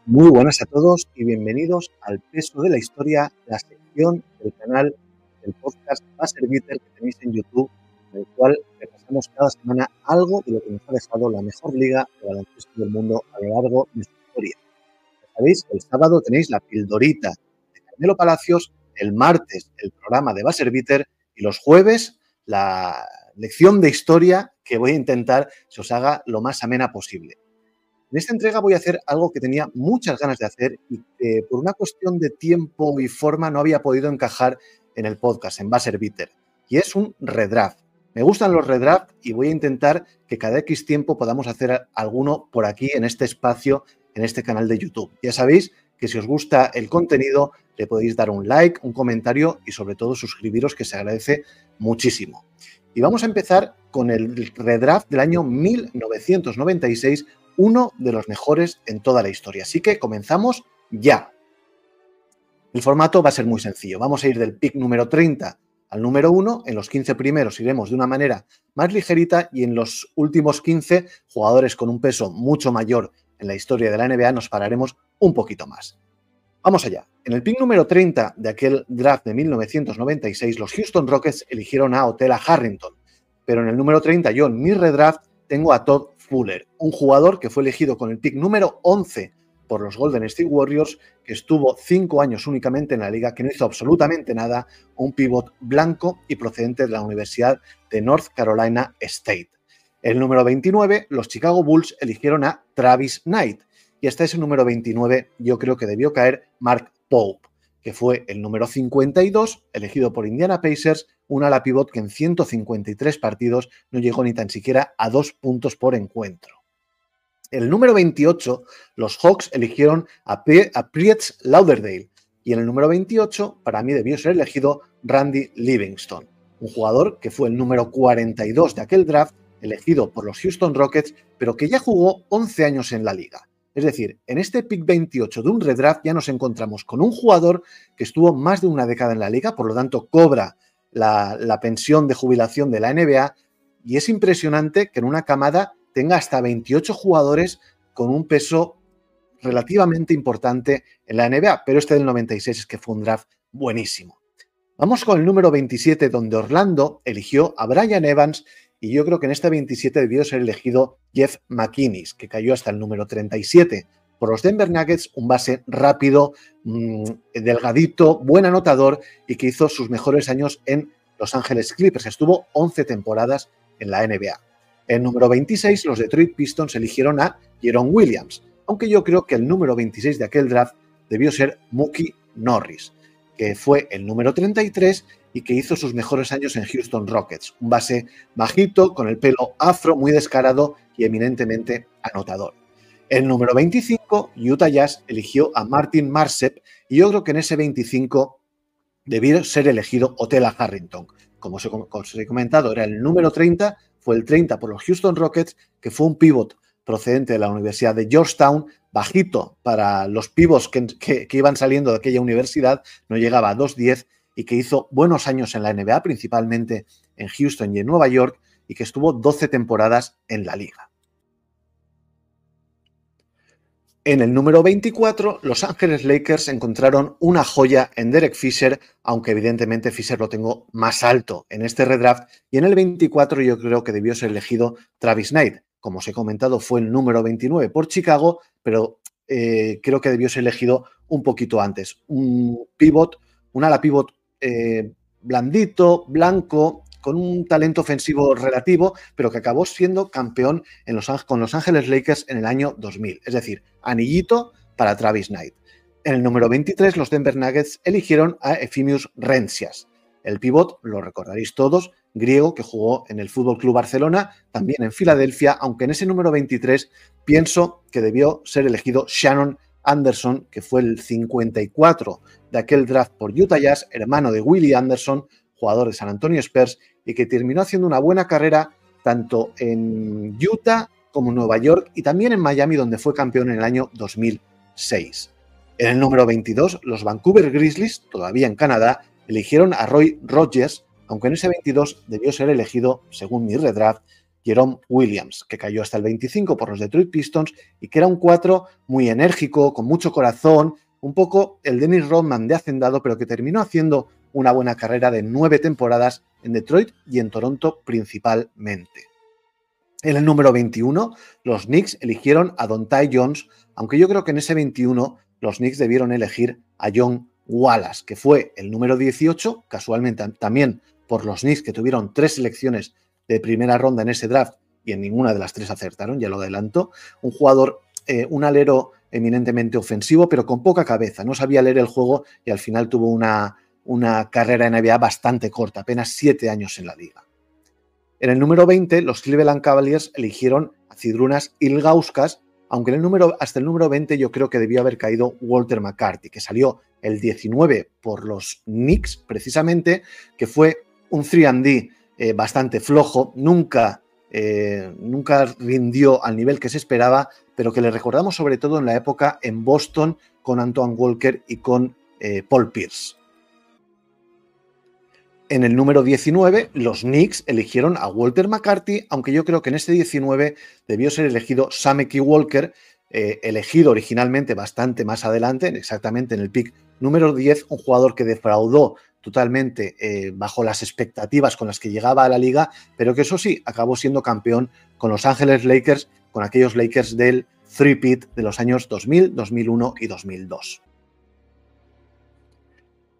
Muy buenas a todos y bienvenidos al Peso de la Historia, la sección del canal del podcast Buzzer Beater que tenéis en YouTube, en el cual repasamos cada semana algo de lo que nos ha dejado la mejor liga de baloncesto del mundo a lo largo de su historia. Ya sabéis, el sábado tenéis la pildorita de Carmelo Palacios, el martes el programa de Buzzer Beater y los jueves la lección de historia que voy a intentar se os haga lo más amena posible. En esta entrega voy a hacer algo que tenía muchas ganas de hacer y que por una cuestión de tiempo y forma no había podido encajar en el podcast, en Buzzer Beater, y es un redraft. Me gustan los redraft y voy a intentar que cada X tiempo podamos hacer alguno por aquí, en este espacio, en este canal de YouTube. Ya sabéis que si os gusta el contenido, le podéis dar un like, un comentario y sobre todo suscribiros, que se agradece muchísimo. Y vamos a empezar con el redraft del año 1996, uno de los mejores en toda la historia. Así que comenzamos ya. El formato va a ser muy sencillo. Vamos a ir del pick número 30 al número 1. En los 15 primeros iremos de una manera más ligerita y en los últimos 15 jugadores con un peso mucho mayor en la historia de la NBA nos pararemos un poquito más. Vamos allá. En el pick número 30 de aquel draft de 1996, los Houston Rockets eligieron a Otella Harrington. Pero en el número 30, yo en mi redraft tengo a Todd Fuller, un jugador que fue elegido con el pick número 11 por los Golden State Warriors, que estuvo 5 años únicamente en la liga, que no hizo absolutamente nada, un pívot blanco y procedente de la Universidad de North Carolina State. El número 29, los Chicago Bulls eligieron a Travis Knight, y hasta ese número 29 yo creo que debió caer Mark Pope, que fue el número 52, elegido por Indiana Pacers, un ala pivot que en 153 partidos no llegó ni tan siquiera a 2 puntos por encuentro. En el número 28, los Hawks eligieron a Priest Lauderdale, y en el número 28, para mí debió ser elegido Randy Livingston, un jugador que fue el número 42 de aquel draft, elegido por los Houston Rockets, pero que ya jugó 11 años en la liga. Es decir, en este pick 28 de un redraft ya nos encontramos con un jugador que estuvo más de una década en la liga, por lo tanto cobra la pensión de jubilación de la NBA, y es impresionante que en una camada tenga hasta 28 jugadores con un peso relativamente importante en la NBA, pero este del 96 es que fue un draft buenísimo. Vamos con el número 27, donde Orlando eligió a Brian Evans, y yo creo que en este 27 debió ser elegido Jeff McInnis, que cayó hasta el número 37 por los Denver Nuggets, un base rápido, delgadito, buen anotador y que hizo sus mejores años en Los Ángeles Clippers. Estuvo 11 temporadas en la NBA. En número 26, los Detroit Pistons eligieron a Jerome Williams, aunque yo creo que el número 26 de aquel draft debió ser Mookie Norris, que fue el número 33 y que hizo sus mejores años en Houston Rockets. Un base bajito, con el pelo afro, muy descarado y eminentemente anotador. El número 25, Utah Jazz eligió a Martin Marsep, y yo creo que en ese 25 debió ser elegido Otella Harrington. Como os he comentado, era el número 30, fue el 30 por los Houston Rockets, que fue un pívot procedente de la Universidad de Georgetown, bajito para los pivots que iban saliendo de aquella universidad, no llegaba a 2'10", y que hizo buenos años en la NBA, principalmente en Houston y en Nueva York, y que estuvo 12 temporadas en la liga. En el número 24, Los Ángeles Lakers encontraron una joya en Derek Fisher, aunque evidentemente Fisher lo tengo más alto en este redraft, y en el 24 yo creo que debió ser elegido Travis Knight. Como os he comentado, fue el número 29 por Chicago, pero creo que debió ser elegido un poquito antes. Un ala pivot blandito, blanco, con un talento ofensivo relativo, pero que acabó siendo campeón con Los Ángeles Lakers en el año 2000. Es decir, anillito para Travis Knight. En el número 23, los Denver Nuggets eligieron a Ephemius Rencias. El pívot, lo recordaréis todos, griego, que jugó en el Fútbol Club Barcelona, también en Filadelfia, aunque en ese número 23 pienso que debió ser elegido Shannon Anderson, que fue el 54 de aquel draft por Utah Jazz, hermano de Willie Anderson, jugador de San Antonio Spurs, y que terminó haciendo una buena carrera tanto en Utah como en Nueva York y también en Miami, donde fue campeón en el año 2006. En el número 22, los Vancouver Grizzlies, todavía en Canadá, eligieron a Roy Rogers, aunque en ese 22 debió ser elegido, según mi redraft, Jerome Williams, que cayó hasta el 25 por los Detroit Pistons y que era un 4 muy enérgico, con mucho corazón, un poco el Dennis Rodman de hacendado, pero que terminó haciendo una buena carrera de 9 temporadas en Detroit y en Toronto principalmente. En el número 21, los Knicks eligieron a Dontai Jones, aunque yo creo que en ese 21 los Knicks debieron elegir a John Wallace, que fue el número 18, casualmente también por los Knicks, que tuvieron 3 selecciones de primera ronda en ese draft y en ninguna de las 3 acertaron, ya lo adelanto. Un jugador, un alero eminentemente ofensivo, pero con poca cabeza, no sabía leer el juego y al final tuvo una carrera en NBA bastante corta, apenas 7 años en la liga. En el número 20, los Cleveland Cavaliers eligieron a Zydrunas Ilgauskas, aunque hasta el número 20 yo creo que debió haber caído Walter McCarty, que salió el 19 por los Knicks, precisamente, que fue un 3&D bastante flojo, nunca rindió al nivel que se esperaba, pero que le recordamos sobre todo en la época en Boston con Antoine Walker y con Paul Pierce. En el número 19, los Knicks eligieron a Walter McCarty, aunque yo creo que en este 19 debió ser elegido Sameki Walker, elegido originalmente bastante más adelante, exactamente en el pick número 10, un jugador que defraudó totalmente bajo las expectativas con las que llegaba a la liga, pero que eso sí, acabó siendo campeón con Los Ángeles Lakers, con aquellos Lakers del three-peat de los años 2000, 2001 y 2002.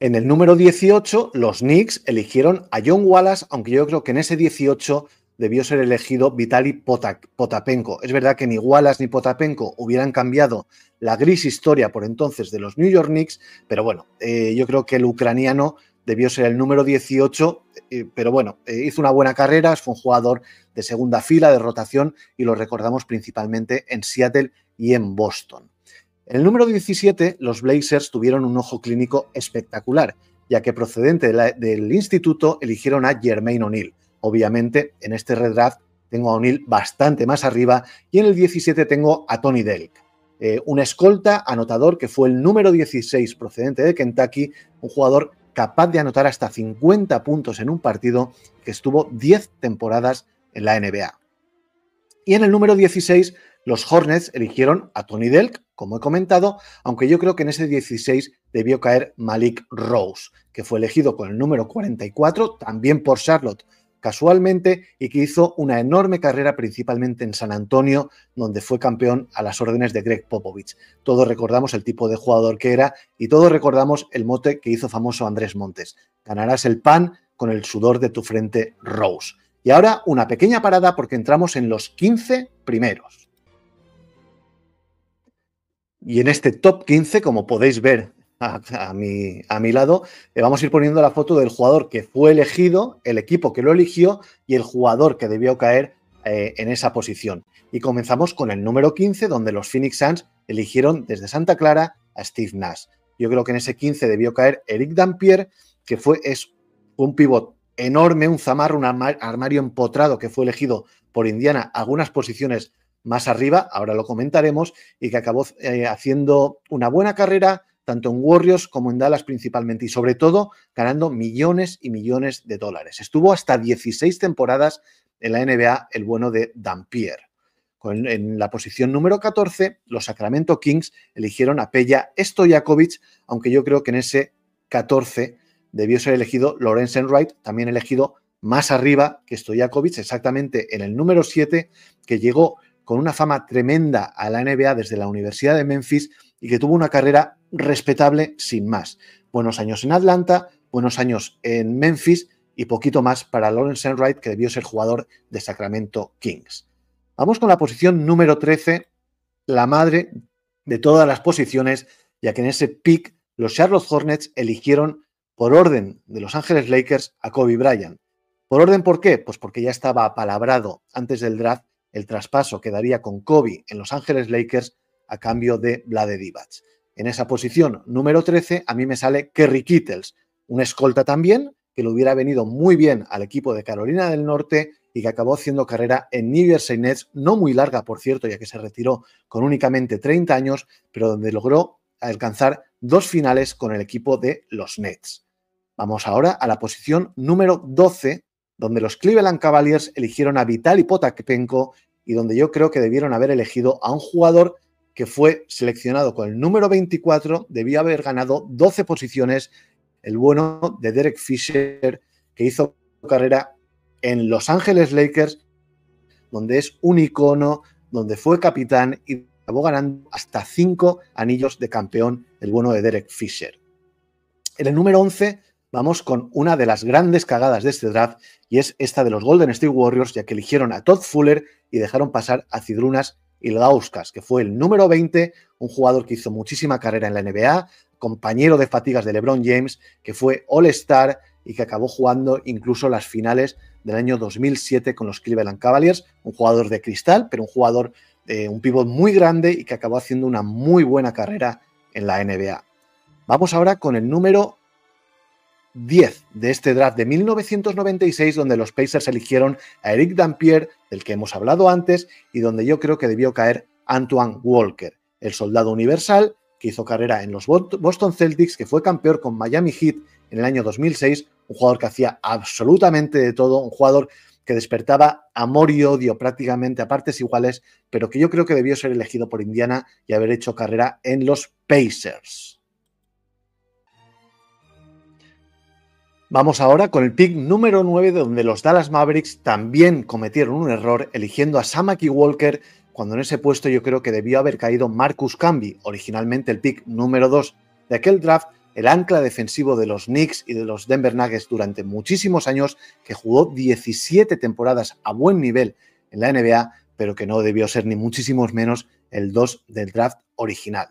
En el número 18, los Knicks eligieron a John Wallace, aunque yo creo que en ese 18 debió ser elegido Vitali Potapenko. Es verdad que ni Wallace ni Potapenko hubieran cambiado la gris historia por entonces de los New York Knicks, pero bueno, yo creo que el ucraniano debió ser el número 18, pero bueno, hizo una buena carrera, fue un jugador de segunda fila, de rotación, y lo recordamos principalmente en Seattle y en Boston. En el número 17, los Blazers tuvieron un ojo clínico espectacular, ya que procedente del instituto eligieron a Jermaine O'Neal. Obviamente, en este redraft tengo a O'Neal bastante más arriba y en el 17 tengo a Tony Delk, un escolta anotador que fue el número 16 procedente de Kentucky, un jugador capaz de anotar hasta 50 puntos en un partido, que estuvo 10 temporadas en la NBA. Y en el número 16, los Hornets eligieron a Tony Delk, como he comentado, aunque yo creo que en ese 16 debió caer Malik Rose, que fue elegido con el número 44, también por Charlotte, casualmente, y que hizo una enorme carrera principalmente en San Antonio, donde fue campeón a las órdenes de Greg Popovich. Todos recordamos el tipo de jugador que era y todos recordamos el mote que hizo famoso Andrés Montes: ganarás el pan con el sudor de tu frente, Rose. Y ahora una pequeña parada porque entramos en los 15 primeros. Y en este top 15, como podéis ver a mi lado, vamos a ir poniendo la foto del jugador que fue elegido, el equipo que lo eligió y el jugador que debió caer en esa posición. Y comenzamos con el número 15, donde los Phoenix Suns eligieron desde Santa Clara a Steve Nash. Yo creo que en ese 15 debió caer Eric Dampier, que es un pivot enorme, un zamarro, un armario empotrado, que fue elegido por Indiana algunas posiciones más arriba, ahora lo comentaremos, y que acabó haciendo una buena carrera tanto en Warriors como en Dallas principalmente, y sobre todo ganando millones y millones de dólares. Estuvo hasta 16 temporadas en la NBA el bueno de Dampier. En la posición número 14, los Sacramento Kings eligieron a Peja Stojakovic, aunque yo creo que en ese 14 debió ser elegido Lawrence Enright, también elegido más arriba que Stojakovic, exactamente en el número 7, que llegó con una fama tremenda a la NBA desde la Universidad de Memphis y que tuvo una carrera respetable sin más. Buenos años en Atlanta, buenos años en Memphis y poquito más para Lawrence Enright, que debió ser jugador de Sacramento Kings. Vamos con la posición número 13, la madre de todas las posiciones, ya que en ese pick los Charlotte Hornets eligieron por orden de Los Ángeles Lakers a Kobe Bryant. ¿Por orden por qué? Pues porque ya estaba apalabrado antes del draft el traspaso que daría con Kobe en Los Ángeles Lakers a cambio de Vlade Divac. En esa posición número 13 a mí me sale Kerry Kittles, un escolta también que le hubiera venido muy bien al equipo de Carolina del Norte y que acabó haciendo carrera en New Jersey Nets, no muy larga por cierto, ya que se retiró con únicamente 30 años, pero donde logró alcanzar 2 finales con el equipo de los Nets. Vamos ahora a la posición número 12, donde los Cleveland Cavaliers eligieron a Vitaly Potapenko y donde yo creo que debieron haber elegido a un jugador que fue seleccionado con el número 24, debió haber ganado 12 posiciones, el bueno de Derek Fisher, que hizo carrera en Los Ángeles Lakers, donde es un icono, donde fue capitán y acabó ganando hasta 5 anillos de campeón, el bueno de Derek Fisher. En el número 11 vamos con una de las grandes cagadas de este draft y es esta de los Golden State Warriors, ya que eligieron a Todd Fuller y dejaron pasar a Zydrunas Ilgauskas, que fue el número 20, un jugador que hizo muchísima carrera en la NBA, compañero de fatigas de LeBron James, que fue All-Star y que acabó jugando incluso las finales del año 2007 con los Cleveland Cavaliers, un jugador de cristal, pero un jugador, un pívot muy grande y que acabó haciendo una muy buena carrera en la NBA. Vamos ahora con el número 10 de este draft de 1996, donde los Pacers eligieron a Eric Dampier, del que hemos hablado antes, y donde yo creo que debió caer Antoine Walker, el soldado universal, que hizo carrera en los Boston Celtics, que fue campeón con Miami Heat en el año 2006, un jugador que hacía absolutamente de todo, un jugador que despertaba amor y odio prácticamente a partes iguales, pero que yo creo que debió ser elegido por Indiana y haber hecho carrera en los Pacers. Vamos ahora con el pick número 9, donde los Dallas Mavericks también cometieron un error eligiendo a Samaki Walker, cuando en ese puesto yo creo que debió haber caído Marcus Camby, originalmente el pick número 2 de aquel draft, el ancla defensivo de los Knicks y de los Denver Nuggets durante muchísimos años, que jugó 17 temporadas a buen nivel en la NBA, pero que no debió ser ni muchísimos menos el 2 del draft original.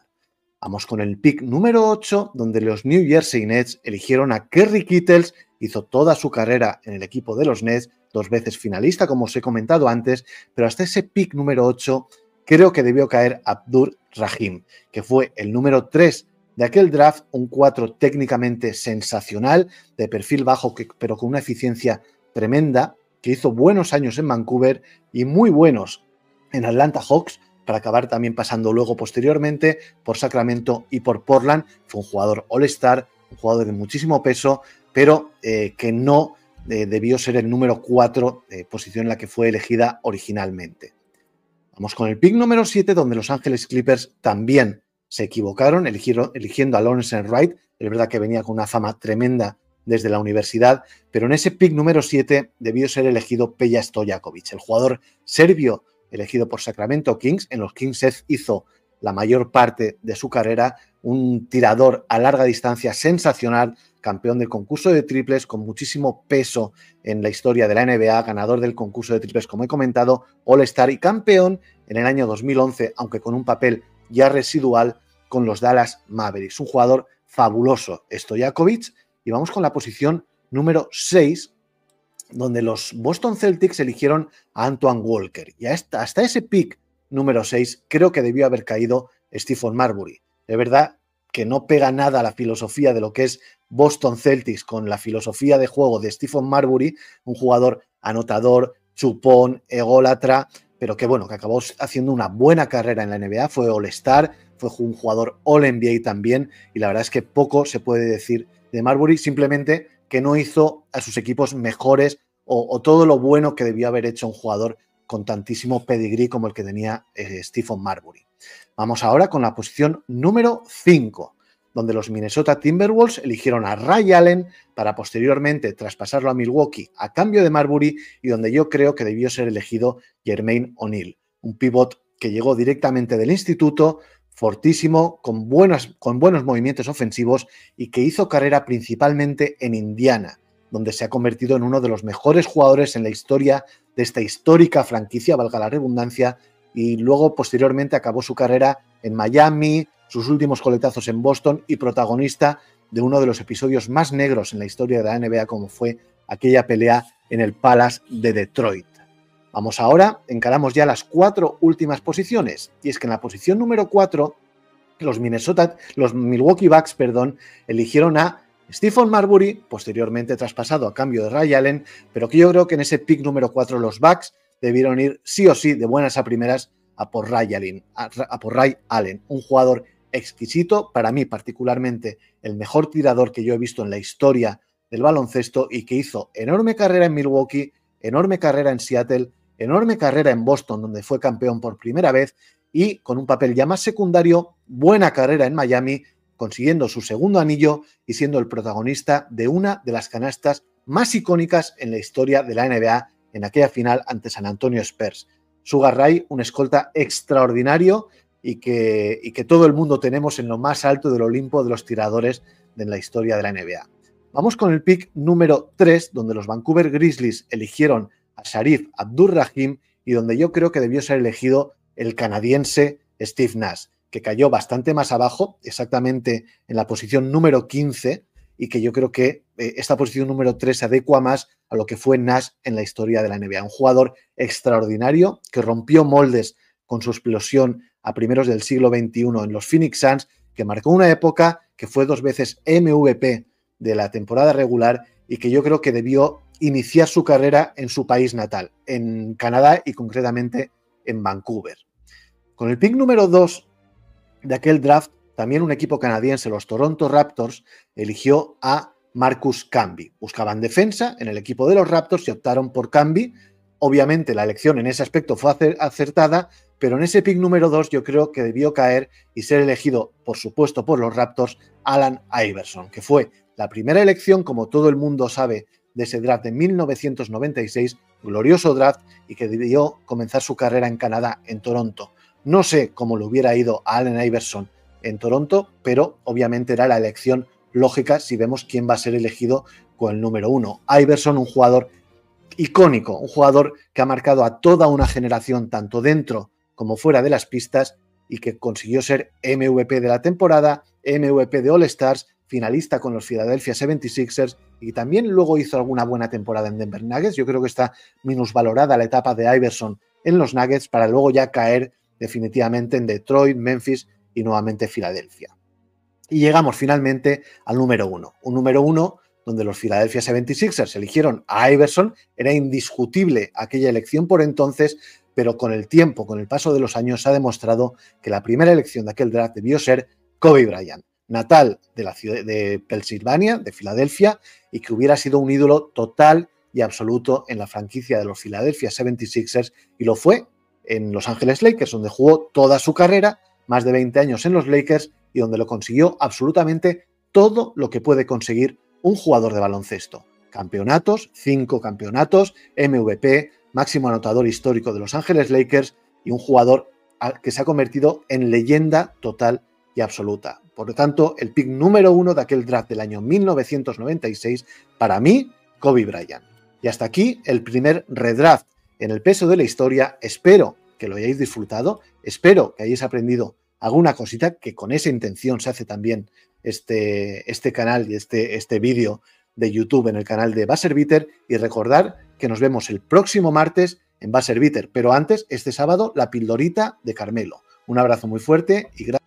Vamos con el pick número 8, donde los New Jersey Nets eligieron a Kerry Kittles, hizo toda su carrera en el equipo de los Nets, 2 veces finalista, como os he comentado antes, pero hasta ese pick número 8 creo que debió caer Abdur Rahim, que fue el número 3 de aquel draft, un 4 técnicamente sensacional, de perfil bajo, pero con una eficiencia tremenda, que hizo buenos años en Vancouver y muy buenos en Atlanta Hawks, para acabar también pasando luego posteriormente por Sacramento y por Portland. Fue un jugador All-Star, un jugador de muchísimo peso, pero que no debió ser el número 4, posición en la que fue elegida originalmente. Vamos con el pick número 7, donde los Ángeles Clippers también se equivocaron, eligiendo a Lawrence Wright. Es verdad que venía con una fama tremenda desde la universidad, pero en ese pick número 7 debió ser elegido Peja Stojakovic, el jugador serbio elegido por Sacramento Kings. En los Kings hizo la mayor parte de su carrera, un tirador a larga distancia sensacional, campeón del concurso de triples con muchísimo peso en la historia de la NBA, ganador del concurso de triples, como he comentado, All-Star y campeón en el año 2011, aunque con un papel ya residual con los Dallas Mavericks. Un jugador fabuloso, Stojakovic. Y vamos con la posición número 6, donde los Boston Celtics eligieron a Antoine Walker. Y hasta ese pick número 6 creo que debió haber caído Stephen Marbury. De verdad que no pega nada la filosofía de lo que es Boston Celtics con la filosofía de juego de Stephen Marbury, un jugador anotador, chupón, ególatra, pero que bueno, que acabó haciendo una buena carrera en la NBA, fue All-Star, fue un jugador All-NBA también, y la verdad es que poco se puede decir de Marbury, simplemente que no hizo a sus equipos mejores o todo lo bueno que debió haber hecho un jugador con tantísimo pedigrí como el que tenía Stephen Marbury. Vamos ahora con la posición número 5, donde los Minnesota Timberwolves eligieron a Ray Allen para posteriormente traspasarlo a Milwaukee a cambio de Marbury, y donde yo creo que debió ser elegido Jermaine O'Neal, un pívot que llegó directamente del instituto, fortísimo, con buenos movimientos ofensivos y que hizo carrera principalmente en Indiana, donde se ha convertido en uno de los mejores jugadores en la historia de esta histórica franquicia, valga la redundancia, y luego posteriormente acabó su carrera en Miami, sus últimos coletazos en Boston y protagonista de uno de los episodios más negros en la historia de la NBA, como fue aquella pelea en el Palace de Detroit. Vamos ahora, encaramos ya las 4 últimas posiciones, y es que en la posición número 4 los Milwaukee Bucks, eligieron a Stephen Marbury, posteriormente traspasado a cambio de Ray Allen, pero que yo creo que en ese pick número 4 los Bucks debieron ir sí o sí de buenas a primeras a por Ray Allen, un jugador exquisito, para mí particularmente el mejor tirador que yo he visto en la historia del baloncesto y que hizo enorme carrera en Milwaukee, enorme carrera en Seattle, enorme carrera en Boston, donde fue campeón por primera vez, y con un papel ya más secundario, buena carrera en Miami, consiguiendo su segundo anillo y siendo el protagonista de una de las canastas más icónicas en la historia de la NBA en aquella final ante San Antonio Spurs. Sugar Ray, un escolta extraordinario y que todo el mundo tenemos en lo más alto del Olimpo de los tiradores de la historia de la NBA. Vamos con el pick número 3, donde los Vancouver Grizzlies eligieron a Sharif Abdur-Rahim y donde yo creo que debió ser elegido el canadiense Steve Nash, que cayó bastante más abajo, exactamente en la posición número 15, y que yo creo que esta posición número 3 se adecua más a lo que fue Nash en la historia de la NBA. Un jugador extraordinario que rompió moldes con su explosión a primeros del siglo XXI en los Phoenix Suns, que marcó una época, que fue 2 veces MVP de la temporada regular y que yo creo que debió iniciar su carrera en su país natal, en Canadá y concretamente en Vancouver. Con el pick número 2 de aquel draft, también un equipo canadiense, los Toronto Raptors, eligió a Marcus Camby. Buscaban defensa en el equipo de los Raptors y optaron por Camby. Obviamente la elección en ese aspecto fue acertada, pero en ese pick número 2 yo creo que debió caer y ser elegido, por supuesto, por los Raptors, Allen Iverson, que fue la primera elección, como todo el mundo sabe, de ese draft de 1996, glorioso draft, y que debió comenzar su carrera en Canadá, en Toronto. No sé cómo le hubiera ido a Allen Iverson en Toronto, pero obviamente era la elección lógica si vemos quién va a ser elegido con el número 1. Iverson, un jugador icónico, un jugador que ha marcado a toda una generación, tanto dentro como fuera de las pistas, y que consiguió ser MVP de la temporada, MVP de All-Stars, finalista con los Philadelphia 76ers, y también luego hizo alguna buena temporada en Denver Nuggets. Yo creo que está minusvalorada la etapa de Iverson en los Nuggets para luego ya caer definitivamente en Detroit, Memphis y nuevamente Filadelfia. Y llegamos finalmente al número 1. Un número 1 donde los Philadelphia 76ers eligieron a Iverson. Era indiscutible aquella elección por entonces, pero con el tiempo, con el paso de los años, se ha demostrado que la primera elección de aquel draft debió ser Kobe Bryant, natal de la ciudad de Pensilvania, de Filadelfia, y que hubiera sido un ídolo total y absoluto en la franquicia de los Philadelphia 76ers, y lo fue en Los Ángeles Lakers, donde jugó toda su carrera, más de 20 años en los Lakers, y donde lo consiguió absolutamente todo lo que puede conseguir un jugador de baloncesto. Campeonatos, 5 campeonatos, MVP, máximo anotador histórico de Los Ángeles Lakers y un jugador que se ha convertido en leyenda total y absoluta. Por lo tanto, el pick número 1 de aquel draft del año 1996, para mí, Kobe Bryant. Y hasta aquí el primer redraft en el peso de la historia. Espero que lo hayáis disfrutado, espero que hayáis aprendido alguna cosita, que con esa intención se hace también este canal y este vídeo de YouTube en el canal de Buzzer Beater, y recordar que nos vemos el próximo martes en Buzzer Beater, pero antes, este sábado, la pildorita de Carmelo. Un abrazo muy fuerte y gracias.